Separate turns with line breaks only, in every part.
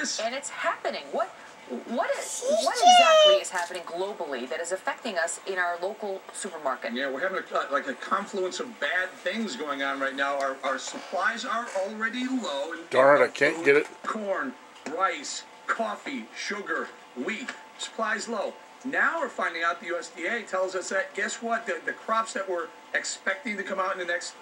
this?
And it's happening. What exactly is happening globally that is affecting us in our local supermarket?
Yeah, we're having like a confluence of bad things going on right now. Our supplies are already low.
Darn it, I can't get it.
Corn, rice, coffee, sugar, wheat, supplies low. Now we're finding out the USDA tells us that, guess what, the crops that we're expecting to come out in the next,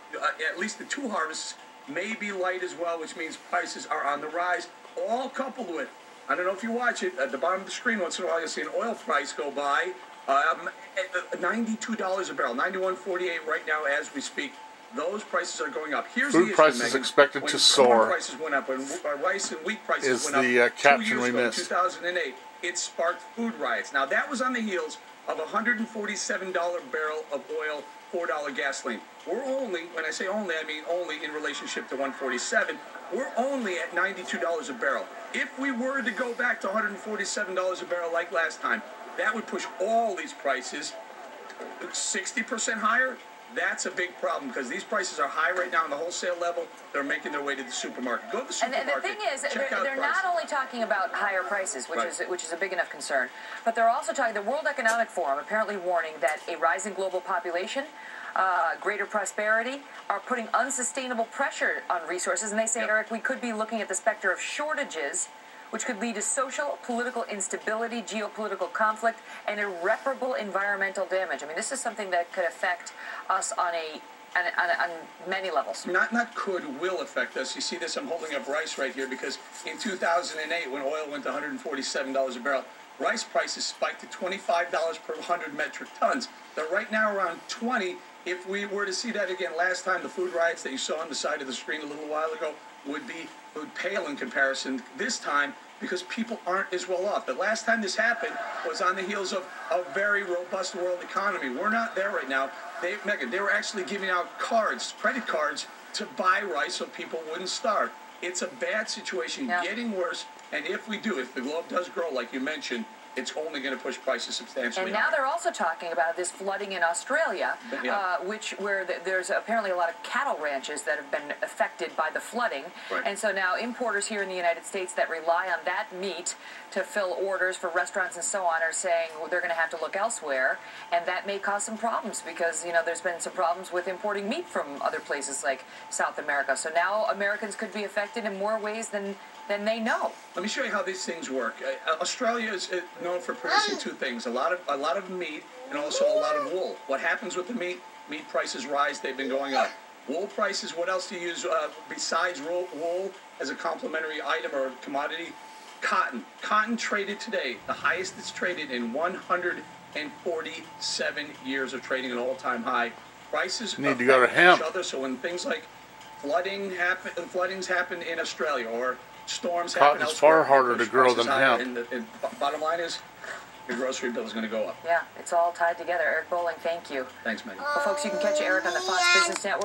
at least the 2 harvests, may be light as well, which means prices are on the rise, all coupled with, I don't know if you watch it, at the bottom of the screen once in a while you'll see an oil price go by, $92 a barrel, $91.48 right now as we speak. Those prices are going up. Here's
Food
the issue,
prices
Megan.
expected
when
to soar.
Corn prices went up, when rice and wheat prices went up.
Is the caption
2 years
we
ago,
missed.
2008, it sparked food riots. Now that was on the heels of a $147 barrel of oil, $4 gasoline. We're only, when I say only, I mean only in relationship to 147. We're only at $92 a barrel. If we were to go back to $147 a barrel like last time, that would push all these prices 60% higher. That's a big problem because these prices are high right now on the wholesale level. They're making their way to the supermarket. Go to the supermarket.
And the thing is, they're not only talking about higher prices, which is a big enough concern, but they're also talking. The World Economic Forum apparently warning that a rising global population, greater prosperity, are putting unsustainable pressure on resources. And they say, Eric, we could be looking at the specter of shortages, which could lead to social, political instability, geopolitical conflict, and irreparable environmental damage. I mean, this is something that could affect us on many levels.
Not could, will affect us. You see this, I'm holding up rice right here because in 2008, when oil went to $147 a barrel, rice prices spiked to $25 per 100 metric tons. They're right now around 20. If we were to see that again last time, the food riots that you saw on the side of the screen a little while ago would pale in comparison this time because people aren't as well off. The last time this happened was on the heels of a very robust world economy. We're not there right now. Megan, they were actually giving out cards, credit cards, to buy rice so people wouldn't starve. It's a bad situation, getting worse, and if the globe does grow, like you mentioned, it's only going to push prices substantially
And now they're also talking about this flooding in Australia, where there's apparently a lot of cattle ranches that have been affected by the flooding.
Right.
And so now importers here in the United States that rely on that meat to fill orders for restaurants and so on are saying they're going to have to look elsewhere, and that may cause some problems because, you know, there's been some problems with importing meat from other places like South America. So now Americans could be affected in more ways than they know.
Let me show you how these things work. Australia is known for producing 2 things: a lot of meat and also a lot of wool. What happens with the meat? Meat prices rise. They've been going up. Wool prices. What else do you use besides wool as a complementary item or commodity? Cotton. Cotton traded today, the highest it's traded in 147 years of trading, an all-time high. Prices
need to go to hemp.
Each other. So when things like floodings happen in Australia or storms happen
Cotton's
elsewhere,
far harder to grow than hemp.
And bottom line is, your grocery bill is going to go up.
Yeah, it's all tied together. Eric Bolling, thank you.
Thanks, Megan.
Well, folks, you can catch Eric on the Fox Business Network.